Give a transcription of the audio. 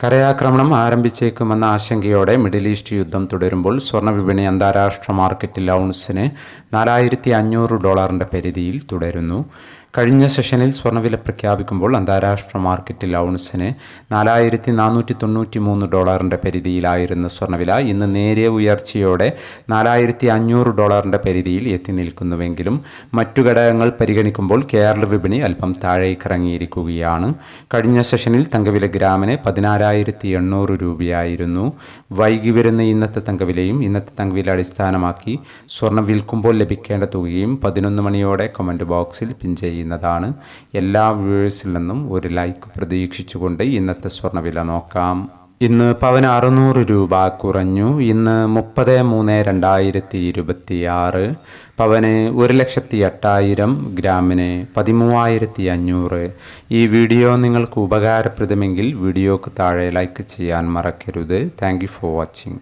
കരയാക്രമണം ആരംഭിച്ചേക്കുമെന്ന ആശങ്കയോടെ middle east യുദ്ധം തുടരുമ്പോൾ സ്വർണ്ണവിപണി അന്താരാഷ്ട്ര മാർക്കറ്റിൽ ഔൺസിന് $4,500 പരിധിയിൽ തുടരുന്നു. കഴിഞ്ഞ സെഷനിൽ സ്വർണ്ണവില പ്രഖ്യാപിക്കുമ്പോൾ അന്താരാഷ്ട്ര മാർക്കറ്റിൽ ഔൺസിന് $4,493 പരിധിയിലായിരുന്ന സ്വർണ്ണവില ഇന്ന് നേരിയ ഉയർച്ചയോടെ $4,500 പരിധിയിൽ എത്തി നിൽക്കുന്നുവെങ്കിലും മറ്റു ഘടകങ്ങൾ പരിഗണിക്കുമ്പോൾ കേരള വിപണി അല്പം താഴേക്കിറങ്ങിയിരിക്കുകയാണ്. കഴിഞ്ഞ സെഷനിൽ തങ്കവില ഗ്രാമിന് 16,800 രൂപയായിരുന്നു. വൈകി വരുന്ന ഇന്നത്തെ തങ്കവിലയും ഇന്നത്തെ തങ്കവില അടിസ്ഥാനമാക്കി സ്വർണ്ണം വിൽക്കുമ്പോൾ ലഭിക്കേണ്ട തുകയും 11 മണിയോടെ കമൻറ്റ് ബോക്സിൽ പിൻ ചെയ്യുന്നതാണ്. എല്ലാ വ്യൂവേഴ്സിൽ നിന്നും ഒരു ലൈക്ക് പ്രതീക്ഷിച്ചുകൊണ്ട് ഇന്നത്തെ സ്വർണ്ണവില നോക്കാം. ഇന്ന് പവന് 600 രൂപ കുറഞ്ഞു. ഇന്ന് 30/3/2026 പവന് 1,08,000, ഗ്രാമിന് 13,500. ഈ വീഡിയോ നിങ്ങൾക്ക് ഉപകാരപ്രദമെങ്കിൽ വീഡിയോക്ക് താഴെ ലൈക്ക് ചെയ്യാൻ മറക്കരുത്. Thank you for watching.